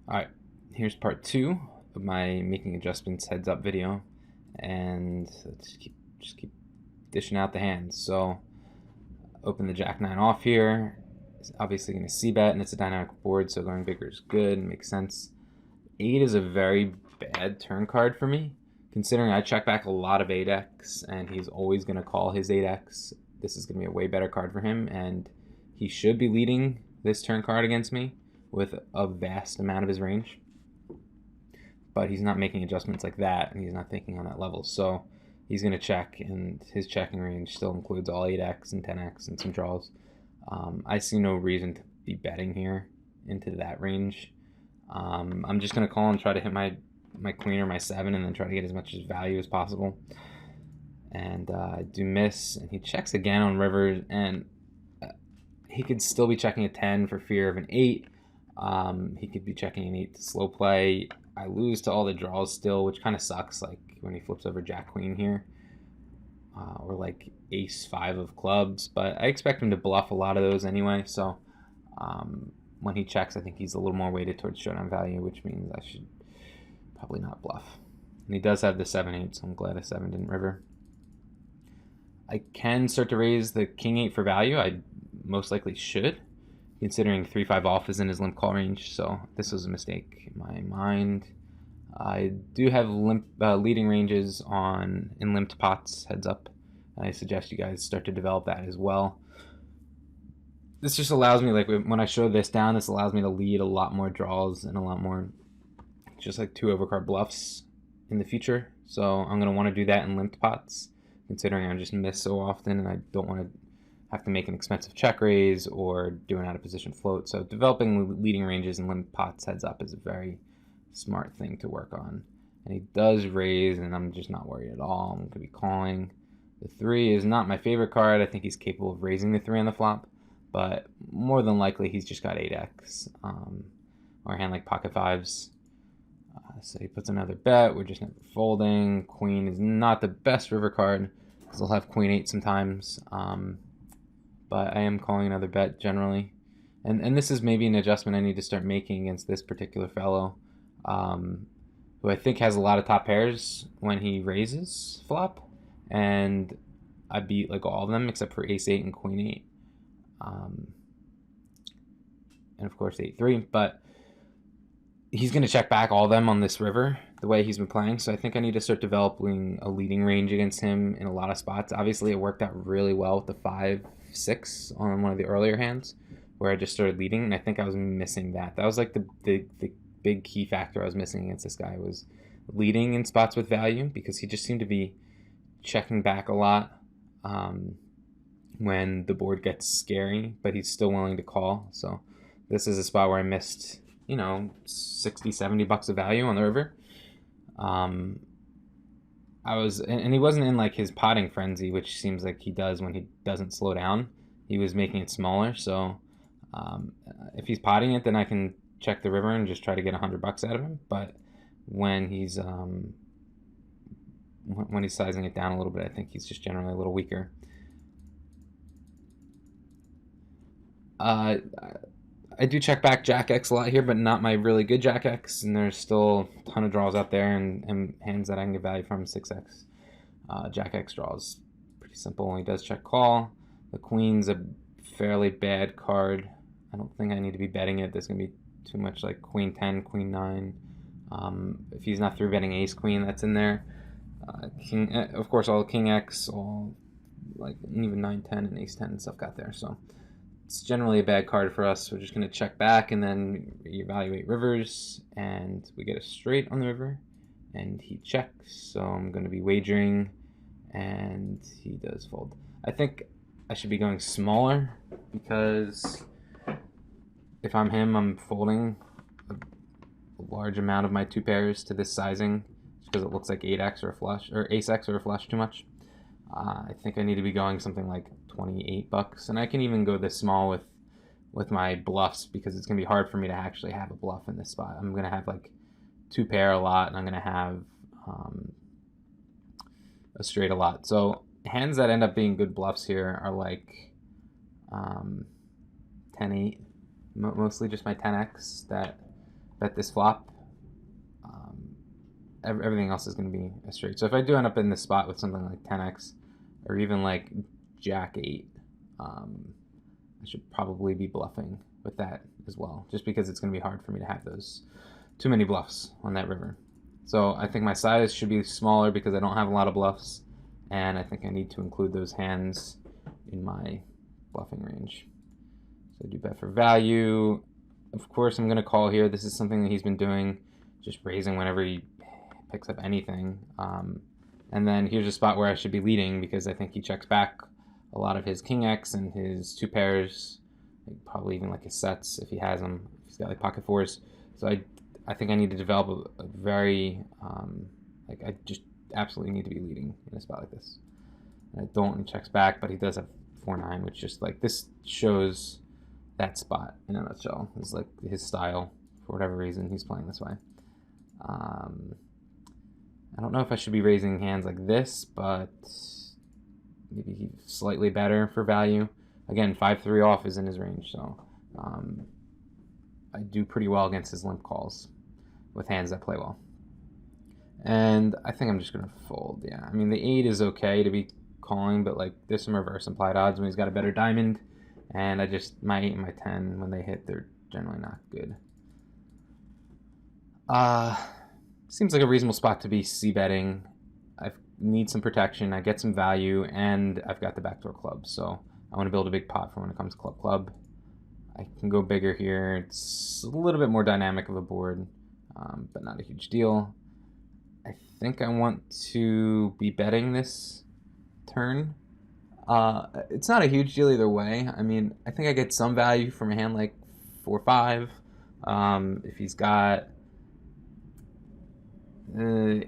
Alright, here's part 2 of my making adjustments heads up video, and let's just keep dishing out the hands. So open the Jack 9 off here. It's obviously going to c-bet, and it's a dynamic board, so going bigger is good and makes sense. 8 is a very bad turn card for me, considering I check back a lot of 8x, and he's always going to call his 8x. This is going to be a way better card for him, and he should be leading this turn card against me with a vast amount of his range. But he's not making adjustments like that, and he's not thinking on that level. So he's going to check, and his checking range still includes all 8x and 10x and some draws. I see no reason to be betting here into that range. I'm just going to call and try to hit my queen or my 7 and then try to get as much value as possible. And I do miss, and he checks again on river, and he could still be checking a 10 for fear of an 8. He could be checking an 8 to slow play. I lose to all the draws still, which kind of sucks, like when he flips over Jack Queen here. Or like Ace 5 of clubs, but I expect him to bluff a lot of those anyway, so when he checks, I think he's a little more weighted towards showdown value, which means I should probably not bluff. And he does have the 7-8, so I'm glad a 7 didn't river. I can start to raise the King 8 for value. I most likely should, considering 3-5 off is in his limp call range, so this was a mistake in my mind. I do have leading ranges in limped pots, heads up. I suggest you guys start to develop that as well. This just allows me, like when I show this down, this allows me to lead a lot more draws and a lot more just like 2 overcard bluffs in the future. So I'm going to want to do that in limped pots, considering I just miss so often and I don't want to have to make an expensive check raise or do an out of position float. So developing leading ranges in limped pots heads up is a very smart thing to work on. And he does raise, and I'm just not worried at all. I'm going to be calling. The 3 is not my favorite card. I think he's capable of raising the 3 on the flop, but more than likely he's just got 8x or a hand like pocket 5s. So he puts another bet. We're just never folding. Queen is not the best river card because he'll have Queen 8 sometimes, but I am calling another bet generally. And this is maybe an adjustment I need to start making against this particular fellow, who I think has a lot of top pairs when he raises flop, and I beat like all of them except for ace 8 and queen 8, and of course 8-3, but he's going to check back all of them on this river the way he's been playing, so I think I need to start developing a leading range against him in a lot of spots. Obviously it worked out really well with the 5-6 on one of the earlier hands where I just started leading, and I think I was missing that. That was like the big key factor I was missing against this guy, was leading in spots with value, because he just seemed to be checking back a lot when the board gets scary, but he's still willing to call. So this is a spot where I missed, 60-70 bucks of value on the river. And he wasn't in like his potting frenzy, which seems like he does when he doesn't slow down. He was making it smaller, so if he's potting it, then I can check the river and just try to get $100 out of him. But when he's sizing it down a little bit, I think he's just generally a little weaker. I do check back Jack X a lot here, but not my really good Jack X, and there's still a ton of draws out there and hands that I can get value from. 6x Jack X draws pretty simple. He does check call. The queen's a fairly bad card. I don't think I need to be betting it. There's gonna be too much like queen 10, queen 9. If he's not through betting ace queen, that's in there. King, of course, all king X, all like even 9, 10, and ace 10 and stuff got there. So it's generally a bad card for us. We're just gonna check back and then evaluate rivers, and we get a straight on the river, and he checks. So I'm gonna be wagering, and he does fold. I think I should be going smaller, because if I'm him, I'm folding a large amount of my 2 pairs to this sizing, just because it looks like 8x or a flush, or ace x or a flush too much. I think I need to be going something like $28, and I can even go this small with my bluffs, because it's gonna be hard for me to actually have a bluff in this spot. I'm gonna have like 2 pair a lot, and I'm gonna have a straight a lot. So hands that end up being good bluffs here are like 10-8, mostly just my 10x that bet this flop, everything else is going to be a straight. So if I do end up in this spot with something like 10x or even like Jack 8, I should probably be bluffing with that as well, just because it's going to be hard for me to have those too many bluffs on that river. So I think my size should be smaller because I don't have a lot of bluffs, and I think I need to include those hands in my bluffing range. So I do bet for value. Of course, I'm going to call here. This is something that he's been doing, just raising whenever he picks up anything. And then here's a spot where I should be leading because I think he checks back a lot of his king X and his two pairs, probably even like his sets if he has them. If he's got like pocket fours. So I think I need to develop a very like I just absolutely need to be leading in a spot like this. And I don't, and checks back, but he does have 4-9, which just like this shows that spot in a nutshell. It's like his style. For whatever reason, he's playing this way. I don't know if I should be raising hands like this, but maybe he's slightly better for value. Again, 5-3 off is in his range, so I do pretty well against his limp calls with hands that play well. And I think I'm just going to fold, yeah. I mean, the 8 is okay to be calling, but like there's some reverse implied odds when he's got a better diamond. And I just, my 8 and my 10, when they hit, they're generally not good. Seems like a reasonable spot to be c-betting. I need some protection, I get some value, and I've got the backdoor club. So I want to build a big pot for when it comes to club. I can go bigger here. It's a little bit more dynamic of a board, but not a huge deal. I think I want to be betting this turn. It's not a huge deal either way. I mean, I think I get some value from a hand like 4-5. If he's got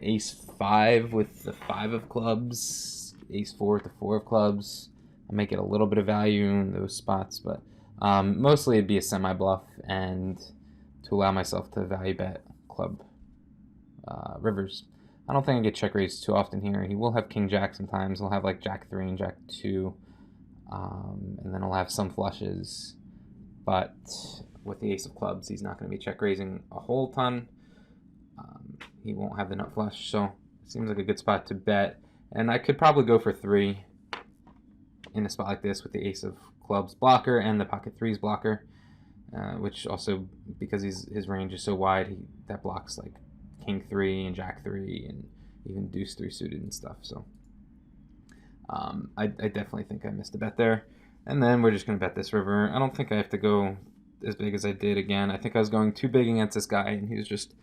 ace 5 with the 5 of clubs, ace 4 with the 4 of clubs, I might get a little bit of value in those spots, but mostly it'd be a semi-bluff and to allow myself to value bet club rivers. I don't think I get check raised too often here. He will have king jack sometimes. He'll have like jack 3 and jack 2, and then he'll have some flushes. But with the ace of clubs, he's not going to be check raising a whole ton. He won't have the nut flush, so it seems like a good spot to bet. And I could probably go for 3 in a spot like this with the ace of clubs blocker and the pocket 3s blocker, which also, because his range is so wide, that blocks like king 3 and jack 3 and even deuce 3 suited and stuff. So I definitely think I missed a bet there. And then we're just going to bet this river. I don't think I have to go as big as I did again. I think I was going too big against this guy, and he was just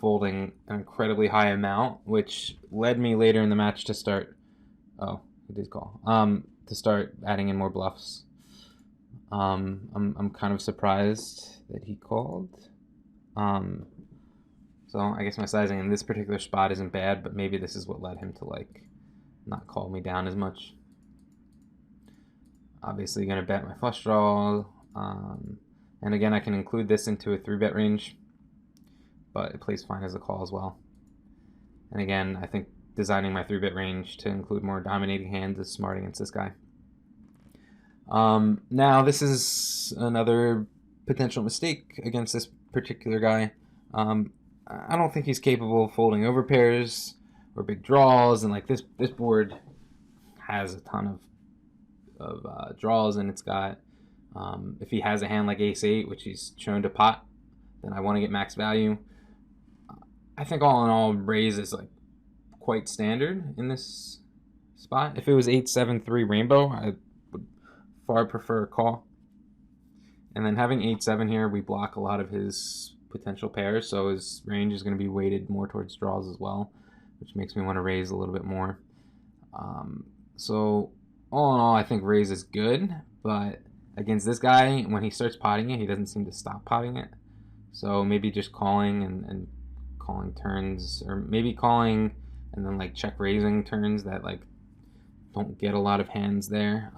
folding an incredibly high amount, which led me later in the match to start, oh, he did call, to start adding in more bluffs. I'm kind of surprised that he called. So I guess my sizing in this particular spot isn't bad, but maybe this is what led him to like not call me down as much. Obviously going to bet my flush draw, and again I can include this into a 3-bet range, but it plays fine as a call as well. And again, I think designing my 3-bet range to include more dominating hands is smart against this guy. Now this is another potential mistake against this particular guy. I don't think he's capable of folding over pairs or big draws, and like this board has a ton of draws, and it's got, if he has a hand like ace 8, which he's shown to pot, then I want to get max value. I think all in all, raise is like quite standard in this spot. If it was 8-7-3 rainbow, I would far prefer a call. And then having 8-7 here, we block a lot of his potential pairs, so his range is going to be weighted more towards draws as well, which makes me want to raise a little bit more. So all in all, I think raise is good, but against this guy, when he starts potting it, he doesn't seem to stop potting it. So maybe just calling and calling turns, or maybe calling and then like check raising turns that like don't get a lot of hands there.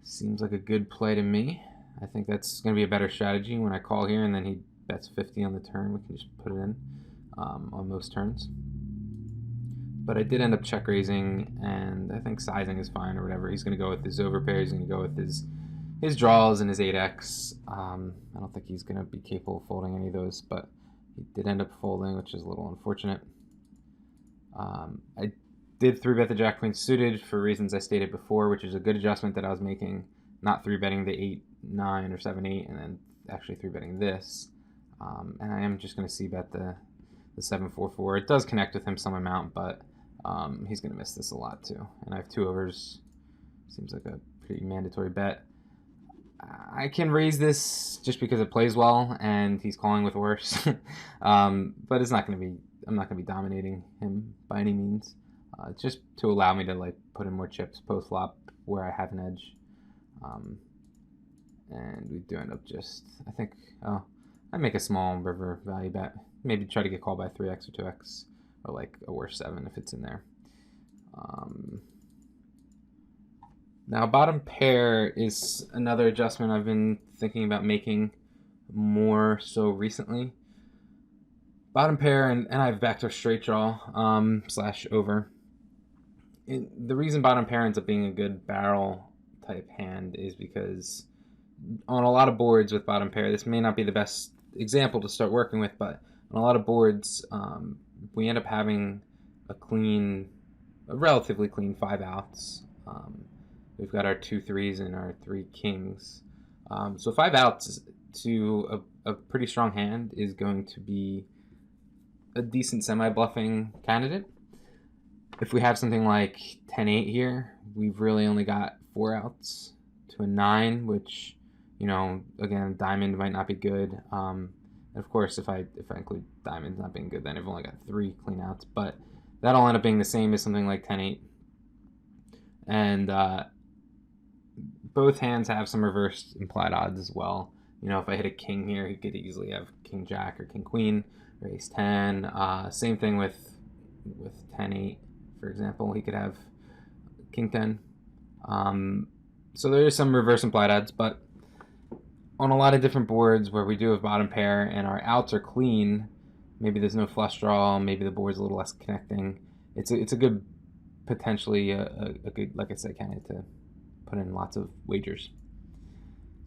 Seems like a good play to me. I think that's going to be a better strategy when I call here and then he bets 50 on the turn. We can just put it in on most turns. But I did end up check raising, and I think sizing is fine or whatever. He's going to go with his overpair. He's going to go with his his draws and his 8x. I don't think he's going to be capable of folding any of those, but he did end up folding, which is a little unfortunate. I did 3-bet the Jack Queen suited for reasons I stated before, which is a good adjustment that I was making, not 3-betting the 8-9 or 7-8 and then actually 3-betting this. And I am just going to c-bet the 7-4-4. It does connect with him some amount, but he's going to miss this a lot too. And I have 2 overs. Seems like a pretty mandatory bet. I can raise this just because it plays well and he's calling with worse. But it's not going to be, I'm not going to be dominating him by any means. Just to allow me to like put in more chips post flop where I have an edge. And we do end up just, I think, I make a small river value bet. Maybe try to get called by 3x or 2x, or like a worse 7 if it's in there. Now bottom pair is another adjustment I've been thinking about making more so recently. Bottom pair, and I have backdoor straight draw slash over. The reason bottom pair ends up being a good barrel type hand is because on a lot of boards with bottom pair, this may not be the best example to start working with, but on a lot of boards, we end up having a relatively clean 5 outs. We've got our 2 3s and our 3 kings. So 5 outs to a pretty strong hand is going to be a decent semi-bluffing candidate. If we have something like 10-8 here, we've really only got 4 outs to a 9, which, you know, again, diamond might not be good. And of course, if I include diamonds not being good, then I've only got 3 clean outs. But that'll end up being the same as something like 10-8. And both hands have some reversed implied odds as well. You know, if I hit a king here, he could easily have king jack or king queen or ace 10. Same thing with 10-8, for example. He could have king 10. So there is some reverse implied odds, but on a lot of different boards where we do have bottom pair and our outs are clean, maybe there's no flush draw, maybe the board's a little less connecting. It's a good, potentially a good, like I said, candidate to put in lots of wagers.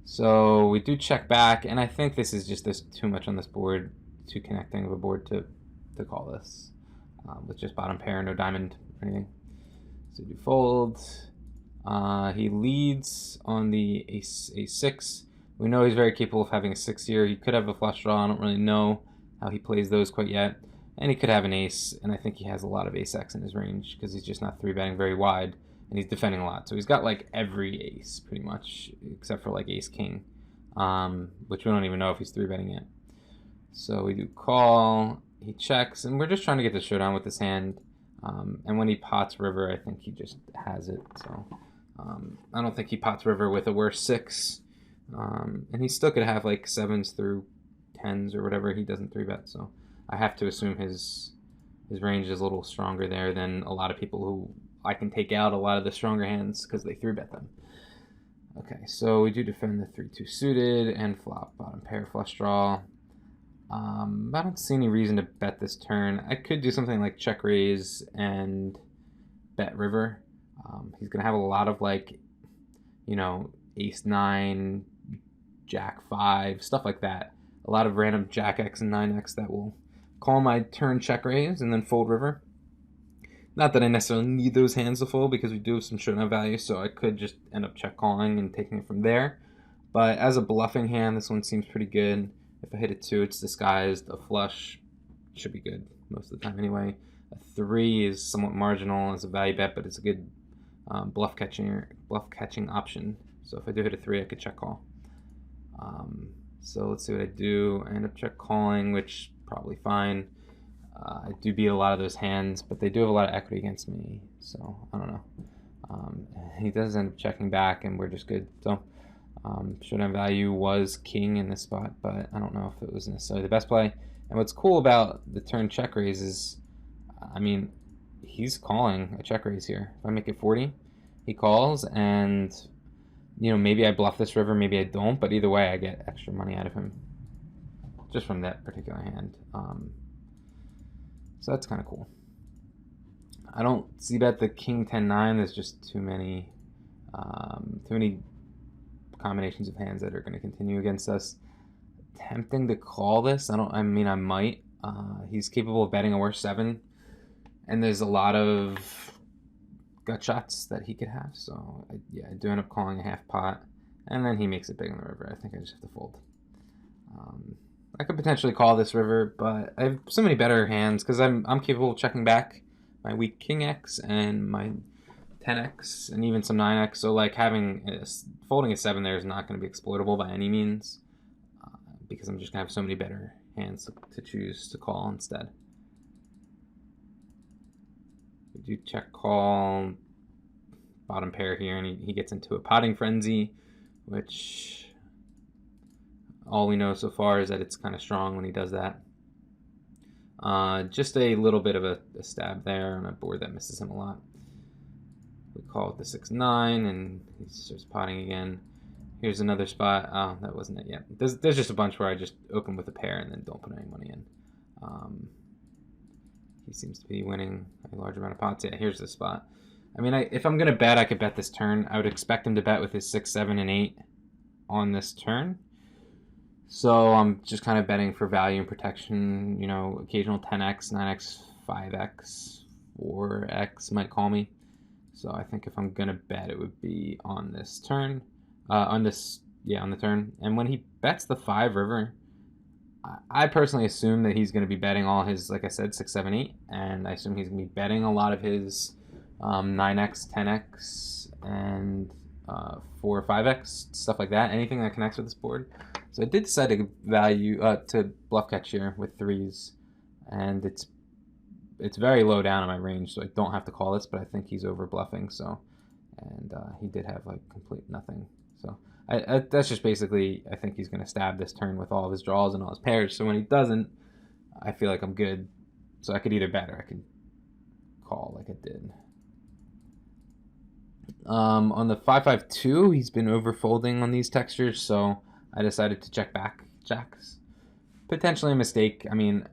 So we do check back, and I think this is just, there's too much on this board, too connecting of a board to call this with just bottom pair, no diamond or anything. So we do fold. He leads on the a6. We know he's very capable of having a 6 here. He could have a flush draw. I don't really know how he plays those quite yet. And he could have an ace, and I think he has a lot of ace-x in his range because he's just not 3-betting very wide, and he's defending a lot. So he's got like every ace pretty much, except for like ace-king, which we don't even know if he's 3-betting yet. So we do call, he checks, and we're just trying to get the showdown with this hand. And when he pots river, I think he just has it. So I don't think he pots river with a worse 6. And he still could have like 7s through 10s or whatever. He doesn't 3-bet, so I have to assume his range is a little stronger there than a lot of people who I can take out a lot of the stronger hands because they 3-bet them. Okay, so we do defend the 3-2 suited and flop bottom pair flush draw. I don't see any reason to bet this turn. I could do something like check raise and bet river. He's gonna have a lot of like, you know, ace 9, jack 5, stuff like that. A lot of random jack x and 9x that will call my turn check raise and then fold river. Not that I necessarily need those hands to fold because we do have some showdown value, so I could just end up check calling and taking it from there. But as a bluffing hand, this one seems pretty good. If I hit a 2, it's disguised. A flush should be good most of the time anyway. A 3 is somewhat marginal as a value bet, but it's a good bluff catching option. So if I do hit a 3, I could check call. So let's see what I do. I end up check calling, which probably fine. I do beat a lot of those hands, but they do have a lot of equity against me, so I don't know. He does end up checking back, and we're just good. So showdown value was king in this spot, but I don't know if it was necessarily the best play. And what's cool about the turn check raise is, I mean, he's calling a check raise here. If I make it 40, he calls, and you know, maybe I bluff this river, maybe I don't, but either way I get extra money out of him just from that particular hand. So that's kind of cool. I don't see bet the king 10-9. There's just too many combinations of hands that are going to continue against us. Tempting to call this. I mean, I might. He's capable of betting a worse 7, and there's a lot of gut shots that he could have. So yeah, I do end up calling a half pot, and then he makes it big on the river. I think I just have to fold. I could potentially call this river, but I have so many better hands because I'm capable of checking back my weak king X and my 10x and even some 9x. So like folding a 7 there is not going to be exploitable by any means, because I'm just going to have so many better hands to choose to call instead. We do check call bottom pair here, and he gets into a potting frenzy, which all we know so far is that it's kind of strong when he does that. Just a little bit of a stab there on a board that misses him a lot. We call it the 6-9, and he starts potting again. Here's another spot. Oh, that wasn't it yet. There's just a bunch where I just open with a pair and then don't put any money in. He seems to be winning a large amount of pots. Yeah, here's the spot. I mean, if I'm going to bet, I could bet this turn. I would expect him to bet with his 6, 7, and 8 on this turn. So I'm just kind of betting for value and protection. You know, occasional 10x, 9x, 5x, 4x might call me. So I think if I'm going to bet, it would be on this turn. On the turn. And when he bets the 5 river, I personally assume that he's going to be betting all his, like I said, 6, 7, 8. And I assume he's going to be betting a lot of his 9x, 10x, and 4 or 5x, stuff like that. Anything that connects with this board. So I did decide to to bluff catch here with 3s. And it's very low down in my range, so I don't have to call this, but I think he's over bluffing. So, and he did have like complete nothing. So that's just basically, I think he's going to stab this turn with all of his draws and all his pairs. So when he doesn't, I feel like I'm good. So I could either bet or I could call like I did. On the 5-5-2, he's been over folding on these textures, so I decided to check back jacks. Potentially a mistake. I mean,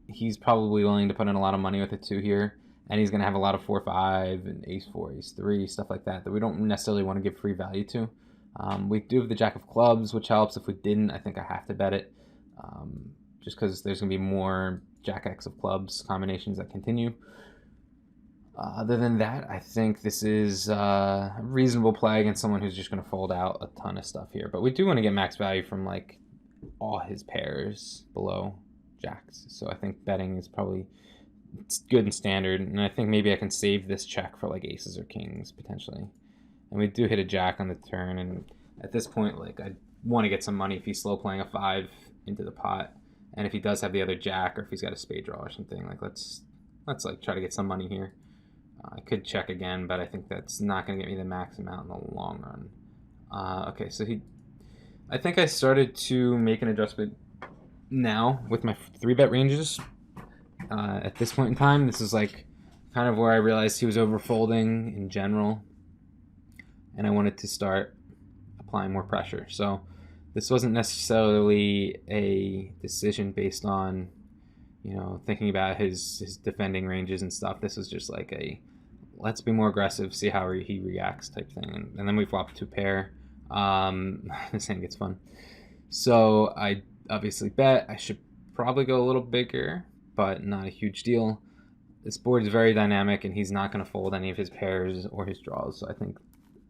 he's probably willing to put in a lot of money with a 2 here, and he's going to have a lot of 4-5 and ace-4, ace-3, stuff like that we don't necessarily want to give free value to. We do have the jack of clubs, which helps. If we didn't, I think I have to bet it, just because there's going to be more jack X of clubs combinations that continue. Other than that, I think this is a reasonable play against someone who's just going to fold out a ton of stuff here. But we do want to get max value from like all his pairs below jacks. So I think betting is probably good and standard. And I think maybe I can save this check for like aces or kings potentially. And we do hit a jack on the turn. And at this point, like I want to get some money if he's slow playing a 5 into the pot. And if he does have the other jack, or if he's got a spade draw or something, like let's like try to get some money here. I could check again, but I think that's not going to get me the max amount in the long run. Okay, so I think I started to make an adjustment now with my 3-bet ranges. At this point in time, this is like kind of where I realized he was overfolding in general, and I wanted to start applying more pressure. So this wasn't necessarily a decision based on, you know, thinking about his defending ranges and stuff. This was just like a let's be more aggressive, see how he reacts type thing. And then we flop 2 pair. This hand gets fun. So I obviously bet. I should probably go a little bigger, but not a huge deal. This board is very dynamic, and he's not going to fold any of his pairs or his draws. So I think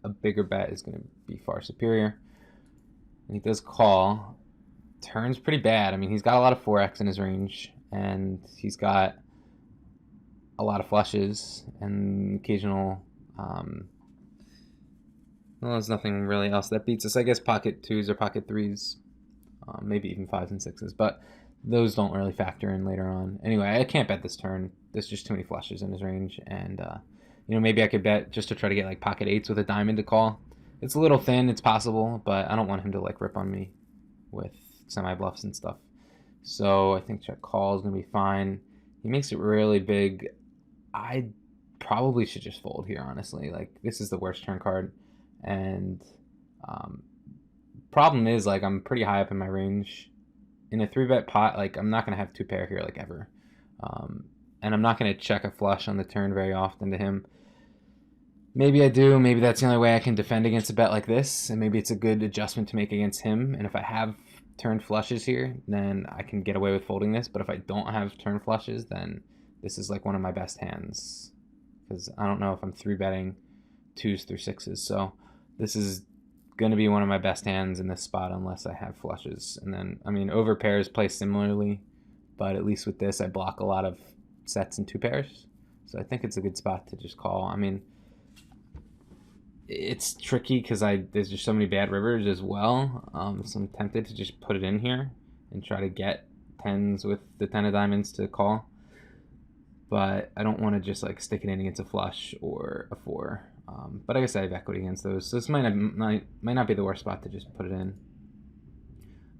a bigger bet is going to be far superior. And he does call. Turn's pretty bad. I mean, he's got a lot of 4x in his range, and he's got a lot of flushes and occasional well, there's nothing really else that beats us. I guess pocket 2s or pocket 3s, maybe even 5s and 6s, but those don't really factor in later on. Anyway, I can't bet this turn. There's just too many flushes in his range, and you know, maybe I could bet just to try to get like pocket 8s with a diamond to call. It's a little thin, it's possible, but I don't want him to like rip on me with semi bluffs and stuff. So I think check call is gonna be fine. He makes it really big. I probably should just fold here, honestly. Like, this is the worst turn card, and problem is, like, I'm pretty high up in my range. In a 3-bet pot, like, I'm not gonna have 2 pair here, like, ever, and I'm not gonna check a flush on the turn very often to him. Maybe I do. Maybe that's the only way I can defend against a bet like this, and maybe it's a good adjustment to make against him. And if I have turn flushes here, then I can get away with folding this. But if I don't have turn flushes, then this is like one of my best hands, because I don't know if I'm three betting twos through sixes. So this is going to be one of my best hands in this spot unless I have flushes. And then, I mean, over pairs play similarly, but at least with this, I block a lot of sets and two pairs. So I think it's a good spot to just call. I mean, it's tricky because there's just so many bad rivers as well. So I'm tempted to just put it in here and try to get tens with the 10 of diamonds to call. But I don't want to just like stick it in against a flush or a four. But I guess I have equity against those. So this might not be the worst spot to just put it in.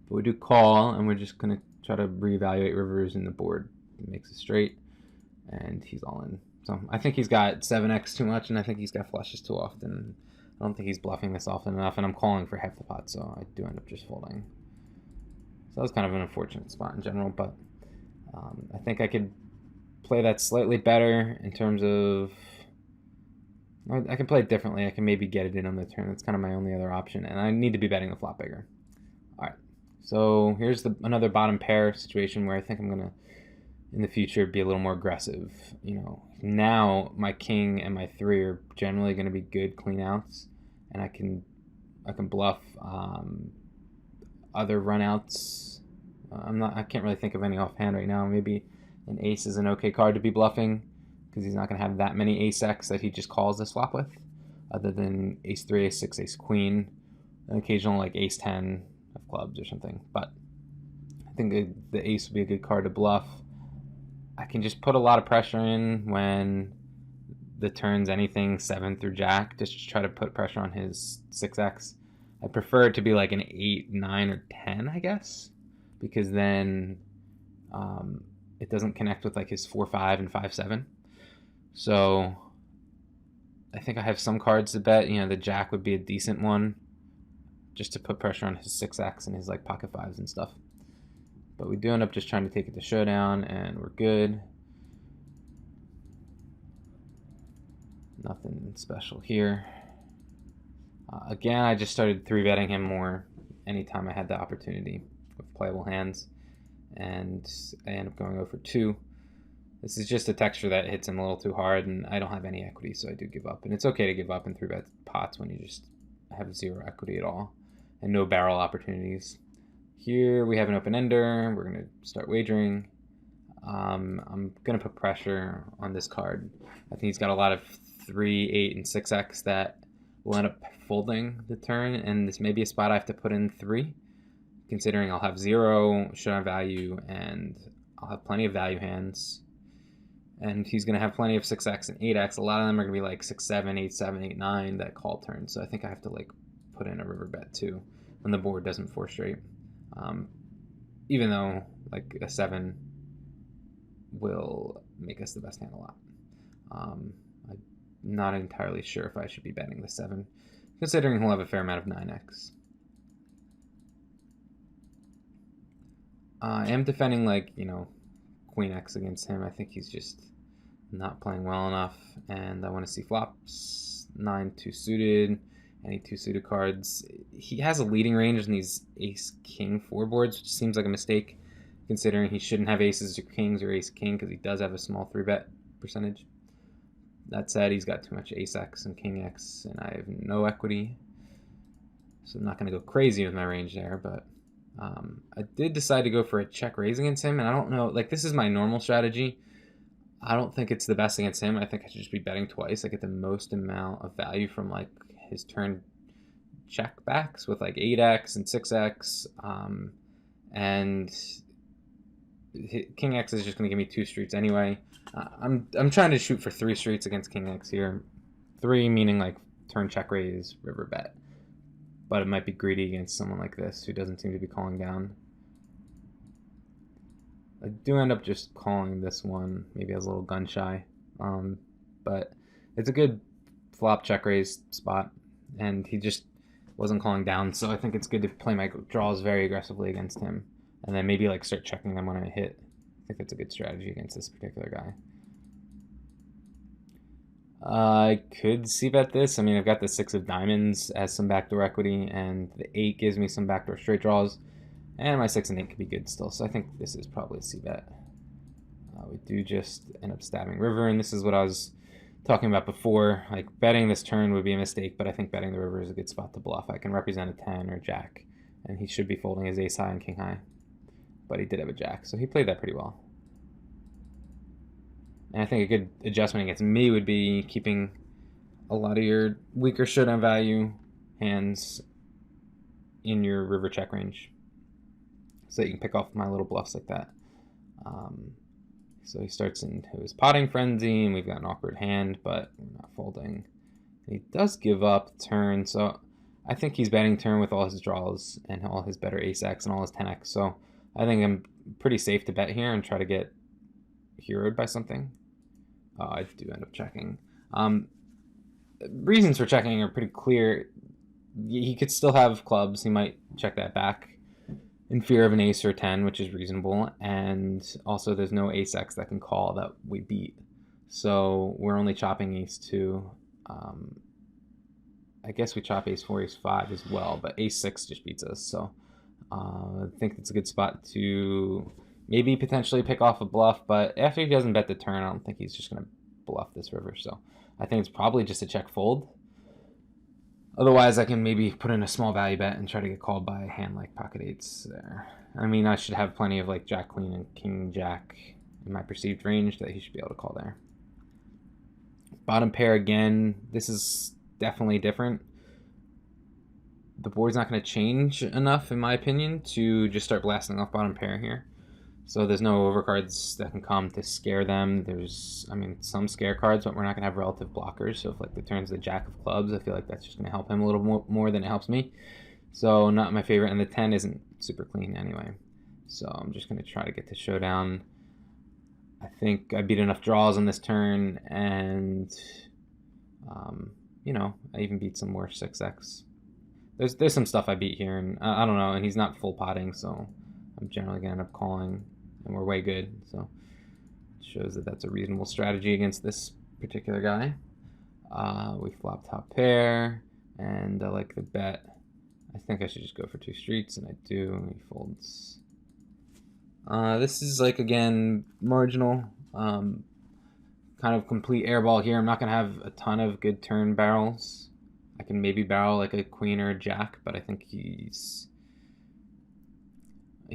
But we do call, and we're just going to try to reevaluate rivers in the board. It makes it straight, and he's all in. So I think he's got 7x too much, and I think he's got flushes too often. I don't think he's bluffing this often enough, and I'm calling for half the pot, so I do end up just folding. So that was kind of an unfortunate spot in general, but I think I could play that slightly better in terms of... I can play it differently. I can maybe get it in on the turn. That's kind of my only other option, and I need to be betting the flop bigger. All right, so here's another bottom pair situation where I think I'm going to, in the future, be a little more aggressive. You know, now my king and my three are generally going to be good clean outs, and I can bluff other runouts. I can't really think of any offhand right now. Maybe an ace is an okay card to be bluffing, because he's not going to have that many ace-x that he just calls this flop with, other than ace-3, ace-6, ace-queen, an occasional like ace-10 of clubs or something. But I think the ace would be a good card to bluff. I can just put a lot of pressure in when the turn's anything 7 through jack, just to try to put pressure on his 6x. I prefer it to be like an 8, 9, or 10, I guess, because then it doesn't connect with like his 4-5 and 5-7. So I think I have some cards to bet. You know, the jack would be a decent one, just to put pressure on his 6x and his like pocket fives and stuff. But we do end up just trying to take it to showdown, and we're good. Nothing special here. Again, I just started three betting him more anytime I had the opportunity with playable hands, and I end up going over 2. This is just a texture that hits him a little too hard, and I don't have any equity, so I do give up. And it's okay to give up in 3-bet pots when you just have 0 equity at all and no barrel opportunities. Here we have an open ender. We're going to start wagering. I'm going to put pressure on this card. I think he's got a lot of 3, 8, and 6x that will end up folding the turn, and this may be a spot I have to put in 3, considering I'll have 0 showdown value, and I'll have plenty of value hands. And he's going to have plenty of 6x and 8x. A lot of them are going to be like 6, 7, 8, 7, 8, 9 that call turn. So I think I have to like put in a river bet too when the board doesn't 4 straight. Even though like a 7 will make us the best hand a lot. I'm not entirely sure if I should be betting the 7, considering he'll have a fair amount of 9x. I am defending like, you know, queen x against him. I think he's just not playing well enough, and I want to see flops. 9 2 suited, any 2 suited cards. He has a leading range in these ace king 4 boards, which seems like a mistake considering he shouldn't have aces or kings or ace king, because he does have a small 3-bet percentage. That said, he's got too much ace x and king x, and I have no equity, so I'm not going to go crazy with my range there. But I did decide to go for a check raise against him, and I don't know, like, this is my normal strategy. I don't think it's the best against him. I think I should just be betting twice. I get the most amount of value from like his turn check backs with like 8x and 6x, and king x is just going to give me 2 streets anyway. I'm trying to shoot for 3 streets against king x here. 3 meaning like turn check raise, river bet. But it might be greedy against someone like this who doesn't seem to be calling down. I do end up just calling this one, maybe as a little gun shy, but it's a good flop check raise spot, and he just wasn't calling down, so I think it's good to play my draws very aggressively against him, and then maybe like start checking them when I hit. I think that's a good strategy against this particular guy. I could see bet this. I mean, I've got the 6 of diamonds as some backdoor equity, and the 8 gives me some backdoor straight draws, and my 6 and 8 could be good still, so I think this is probably a C bet. We do just end up stabbing river, and this is what I was talking about before. Like, betting this turn would be a mistake, but I think betting the river is a good spot to bluff. I can represent a 10 or a jack, and he should be folding his ace high and king high, but he did have a jack, so he played that pretty well. And I think a good adjustment against me would be keeping a lot of your weaker showdown value hands in your river check range, so that you can pick off my little bluffs like that. So he starts into his potting frenzy, and we've got an awkward hand, but we're not folding. He does give up turn, so I think he's betting turn with all his draws and all his better ace-x and all his 10x. So I think I'm pretty safe to bet here and try to get heroed by something. I do end up checking. Reasons for checking are pretty clear. He could still have clubs. He might check that back in fear of an ace or 10, which is reasonable. And also there's no ace-x that can call that we beat. So we're only chopping ace 2. I guess we chop ace 4, ace 5 as well, but ace 6 just beats us. So I think it's a good spot to maybe potentially pick off a bluff, but after he doesn't bet the turn, I don't think he's just going to bluff this river. So I think it's probably just a check fold. Otherwise, I can maybe put in a small value bet and try to get called by a hand like pocket eights there. I mean, I should have plenty of like jack queen and king jack in my perceived range that he should be able to call there. Bottom pair again. This is definitely different. The board's not going to change enough, in my opinion, to just start blasting off bottom pair here. So there's no overcards that can come to scare them. There's, I mean, some scare cards, but we're not going to have relative blockers. So if like the turn's the jack of clubs, I feel like that's just going to help him a little more than it helps me. So not my favorite, and the 10 isn't super clean anyway. So I'm just going to try to get to showdown. I think I beat enough draws on this turn, and you know, I even beat some more 6x. There's some stuff I beat here, and I don't know, and he's not full potting, so I'm generally going to end up calling, and we're way good, so it shows that that's a reasonable strategy against this particular guy. We flop top pair, and I like the bet. I think I should just go for 2 streets, and I do. He folds. This is like, again, marginal. Kind of complete airball here. I'm not going to have a ton of good turn barrels. I can maybe barrel like a queen or a jack, but I think he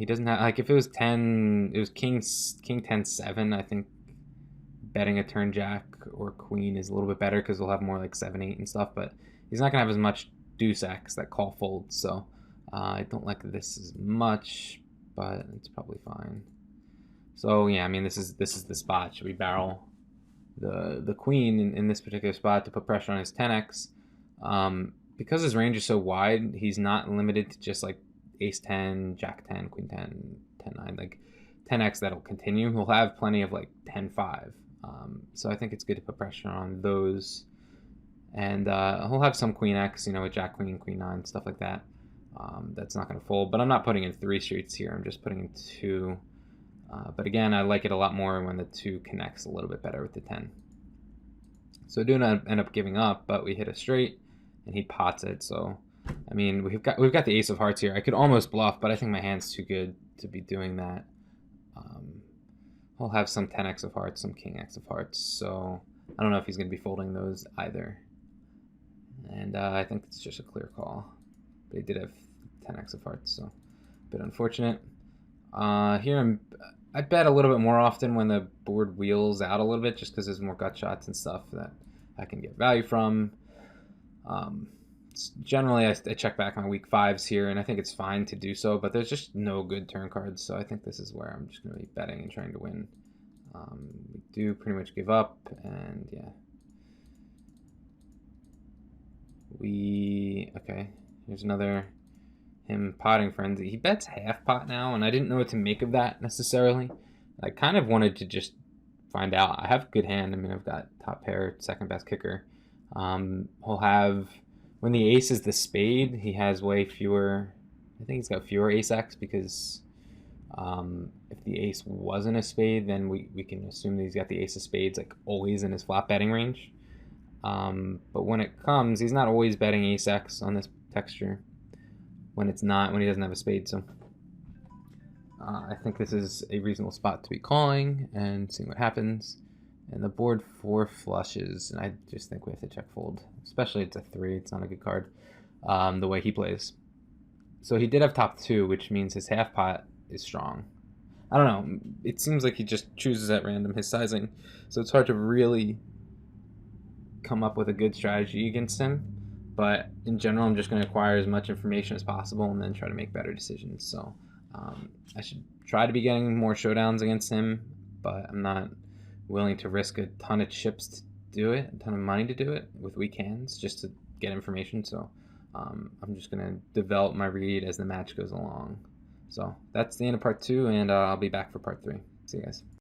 doesn't have, like, if it was 10, it was king 10 7, I think betting a turn jack or queen is a little bit better because we'll have more like 7 8 and stuff, but he's not gonna have as much deuce x that call folds, so I don't like this as much, but it's probably fine. So yeah, I mean, this is the spot. Should we barrel the queen in this particular spot to put pressure on his 10x? Because his range is so wide, he's not limited to just like ace 10, jack 10, queen 10, 10 9, like 10x that'll continue. He'll have plenty of like 10 5. So I think it's good to put pressure on those. And he'll have some queen x, you know, with jack queen, queen 9, stuff like that. That's not going to fold, but I'm not putting in 3 streets here. I'm just putting in 2. But again, I like it a lot more when the 2 connects a little bit better with the 10. So I do not end up giving up, but we hit a straight, and he pots it. So, I mean, we've got the ace of hearts here. I could almost bluff, but I think my hand's too good to be doing that. He'll have some 10x of hearts, some king x of hearts. So I don't know if he's going to be folding those either. And I think it's just a clear call. But he did have 10x of hearts, so a bit unfortunate. Here I bet a little bit more often when the board wheels out a little bit, just because there's more gut shots and stuff that I can get value from. Generally, I check back my weak 5s here, and I think it's fine to do so, but there's just no good turn cards, so I think this is where I'm just going to be betting and trying to win. We do pretty much give up, and yeah. Okay, here's another him potting frenzy. He bets half pot now, and I didn't know what to make of that necessarily. I kind of wanted to just find out. I have a good hand. I mean, I've got top pair, second best kicker. He'll have, when the ace is the spade, he has way fewer, I think he's got fewer ace x, because if the ace wasn't a spade, then we can assume that he's got the ace of spades like always in his flop betting range. But when it comes, he's not always betting ace-x on this texture when he doesn't have a spade. So I think this is a reasonable spot to be calling and seeing what happens. And the board 4 flushes, and I just think we have to check fold. Especially it's a 3, it's not a good card, the way he plays. So he did have top 2, which means his half pot is strong. I don't know, it seems like he just chooses at random his sizing, so it's hard to really come up with a good strategy against him. But in general, I'm just going to acquire as much information as possible and then try to make better decisions. So I should try to be getting more showdowns against him, but I'm not willing to risk a ton of chips to do it, a ton of money to do it with weak hands just to get information. So I'm just going to develop my read as the match goes along. So that's the end of part 2, and I'll be back for part 3. See you guys.